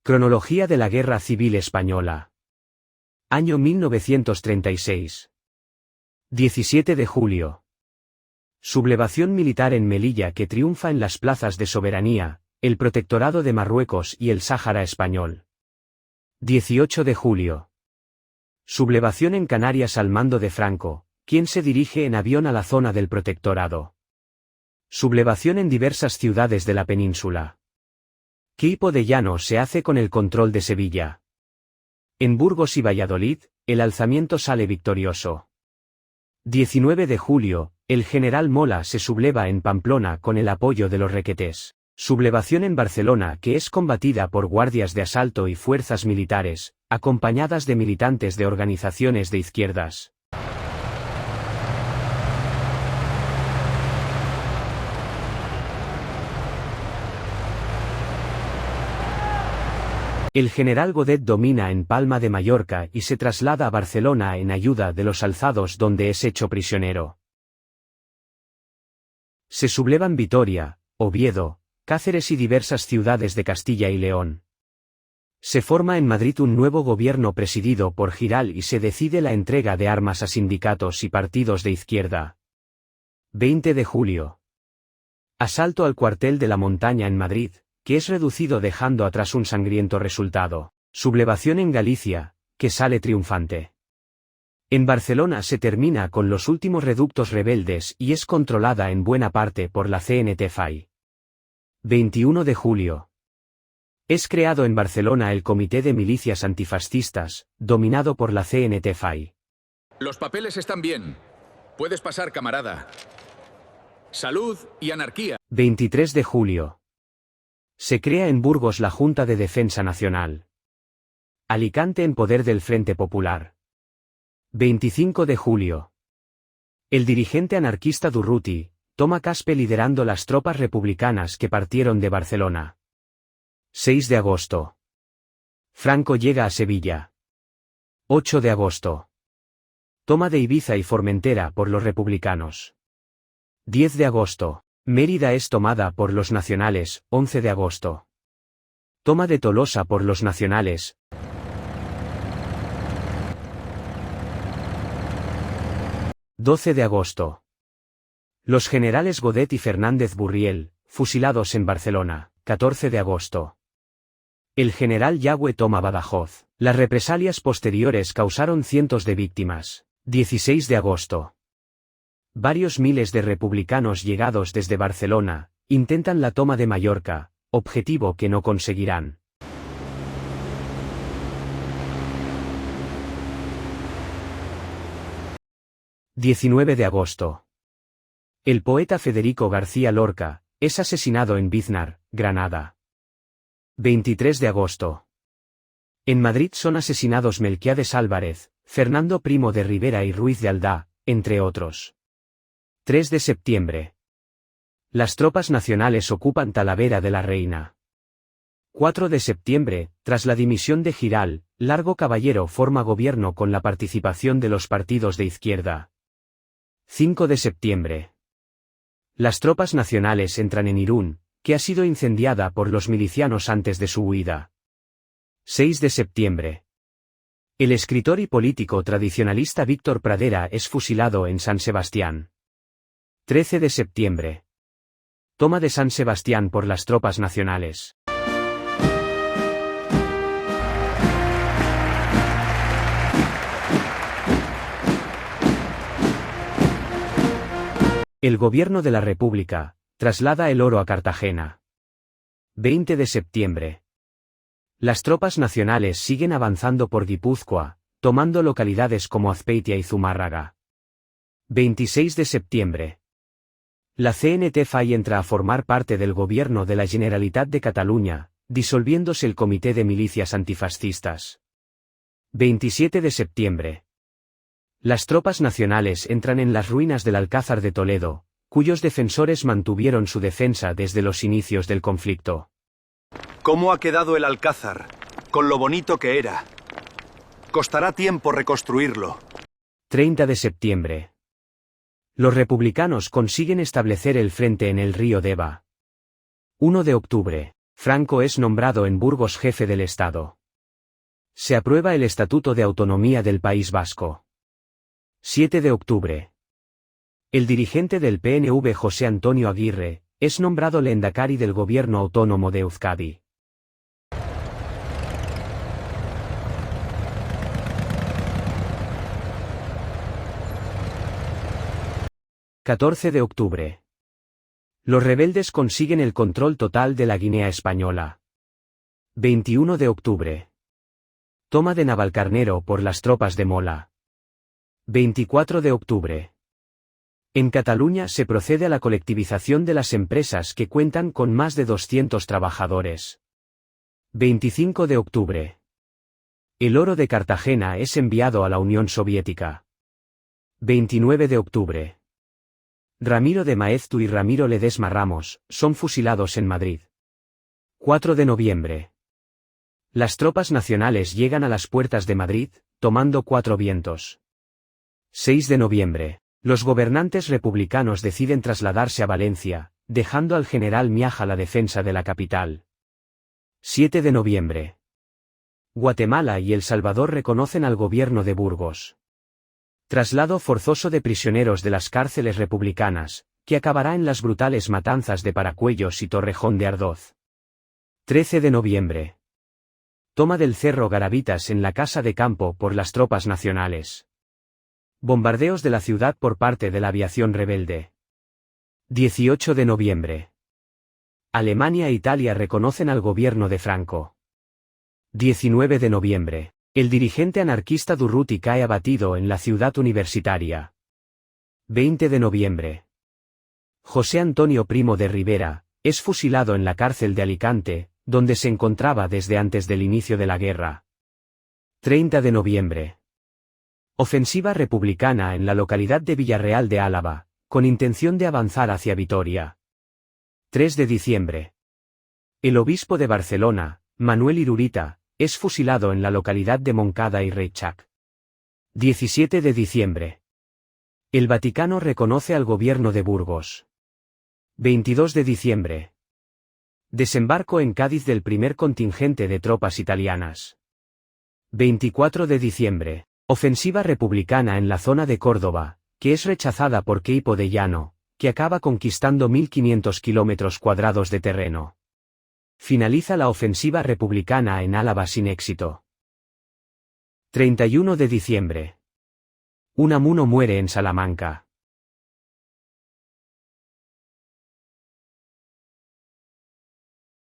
Cronología de la Guerra Civil Española. Año 1936. 17 de julio. Sublevación militar en Melilla que triunfa en las plazas de soberanía, el Protectorado de Marruecos y el Sáhara español. 18 de julio. Sublevación en Canarias al mando de Franco, quien se dirige en avión a la zona del Protectorado. Sublevación en diversas ciudades de la península. Queipo de Llano se hace con el control de Sevilla. En Burgos y Valladolid, el alzamiento sale victorioso. 19 de julio, el general Mola se subleva en Pamplona con el apoyo de los requetés. Sublevación en Barcelona que es combatida por guardias de asalto y fuerzas militares, acompañadas de militantes de organizaciones de izquierdas. El general Godet domina en Palma de Mallorca y se traslada a Barcelona en ayuda de los alzados donde es hecho prisionero. Se sublevan Vitoria, Oviedo, Cáceres y diversas ciudades de Castilla y León. Se forma en Madrid un nuevo gobierno presidido por Giral y se decide la entrega de armas a sindicatos y partidos de izquierda. 20 de julio. Asalto al cuartel de la Montaña en Madrid, que es reducido dejando atrás un sangriento resultado. Sublevación en Galicia, que sale triunfante. En Barcelona se termina con los últimos reductos rebeldes y es controlada en buena parte por la CNT-FAI. 21 de julio. Es creado en Barcelona el Comité de Milicias Antifascistas, dominado por la CNT-FAI. Los papeles están bien. Puedes pasar, camarada. Salud y anarquía. 23 de julio. Se crea en Burgos la Junta de Defensa Nacional. Alicante en poder del Frente Popular. 25 de julio. El dirigente anarquista Durruti toma Caspe liderando las tropas republicanas que partieron de Barcelona. 6 de agosto. Franco llega a Sevilla. 8 de agosto. Toma de Ibiza y Formentera por los republicanos. 10 de agosto. Mérida es tomada por los nacionales, 11 de agosto. Toma de Tolosa por los nacionales. 12 de agosto. Los generales Godet y Fernández Burriel, fusilados en Barcelona, 14 de agosto. El general Yagüe toma Badajoz. Las represalias posteriores causaron cientos de víctimas. 16 de agosto. Varios miles de republicanos llegados desde Barcelona, intentan la toma de Mallorca, objetivo que no conseguirán. ...19 de agosto. El poeta Federico García Lorca, es asesinado en Biznar, Granada. 23 de agosto. En Madrid son asesinados Melquiades Álvarez, Fernando Primo de Rivera y Ruiz de Aldá, entre otros. 3 de septiembre. Las tropas nacionales ocupan Talavera de la Reina. 4 de septiembre, tras la dimisión de Giral, Largo Caballero forma gobierno con la participación de los partidos de izquierda. 5 de septiembre. Las tropas nacionales entran en Irún, que ha sido incendiada por los milicianos antes de su huida. 6 de septiembre. El escritor y político tradicionalista Víctor Pradera es fusilado en San Sebastián. 13 de septiembre. Toma de San Sebastián por las tropas nacionales. El gobierno de la República traslada el oro a Cartagena. 20 de septiembre. Las tropas nacionales siguen avanzando por Guipúzcoa, tomando localidades como Azpeitia y Zumárraga. 26 de septiembre. La CNT-FAI entra a formar parte del gobierno de la Generalitat de Cataluña, disolviéndose el Comité de Milicias Antifascistas. 27 de septiembre. Las tropas nacionales entran en las ruinas del Alcázar de Toledo, cuyos defensores mantuvieron su defensa desde los inicios del conflicto. ¿Cómo ha quedado el Alcázar? Con lo bonito que era. Costará tiempo reconstruirlo. 30 de septiembre. Los republicanos consiguen establecer el frente en el río Deva. 1 de octubre. Franco es nombrado en Burgos jefe del Estado. Se aprueba el Estatuto de Autonomía del País Vasco. 7 de octubre. El dirigente del PNV José Antonio Aguirre, es nombrado lehendakari del Gobierno Autónomo de Euskadi. «14 de octubre. Los rebeldes consiguen el control total de la Guinea Española. 21 de octubre. Toma de Navalcarnero por las tropas de Mola. 24 de octubre. En Cataluña se procede a la colectivización de las empresas que cuentan con más de 200 trabajadores. 25 de octubre. El oro de Cartagena es enviado a la Unión Soviética. 29 de octubre. Ramiro de Maeztu y Ramiro Ledesma Ramos son fusilados en Madrid. 4 de noviembre. Las tropas nacionales llegan a las puertas de Madrid, tomando Cuatro Vientos. 6 de noviembre. Los gobernantes republicanos deciden trasladarse a Valencia, dejando al general Miaja la defensa de la capital. 7 de noviembre. Guatemala y El Salvador reconocen al gobierno de Burgos. Traslado forzoso de prisioneros de las cárceles republicanas, que acabará en las brutales matanzas de Paracuellos y Torrejón de Ardoz. 13 de noviembre. Toma del Cerro Garavitas en la Casa de Campo por las tropas nacionales. Bombardeos de la ciudad por parte de la aviación rebelde. 18 de noviembre. Alemania e Italia reconocen al gobierno de Franco. 19 de noviembre. El dirigente anarquista Durruti cae abatido en la ciudad universitaria. 20 de noviembre. José Antonio Primo de Rivera es fusilado en la cárcel de Alicante, donde se encontraba desde antes del inicio de la guerra. 30 de noviembre. Ofensiva republicana en la localidad de Villarreal de Álava, con intención de avanzar hacia Vitoria. 3 de diciembre. El obispo de Barcelona, Manuel Irurita, es fusilado en la localidad de Moncada y Reixac. 17 de diciembre. El Vaticano reconoce al gobierno de Burgos. 22 de diciembre. Desembarco en Cádiz del primer contingente de tropas italianas. 24 de diciembre. Ofensiva republicana en la zona de Córdoba, que es rechazada por Queipo de Llano, que acaba conquistando 1.500 kilómetros cuadrados de terreno. Finaliza la ofensiva republicana en Álava sin éxito. 31 de diciembre. Unamuno muere en Salamanca.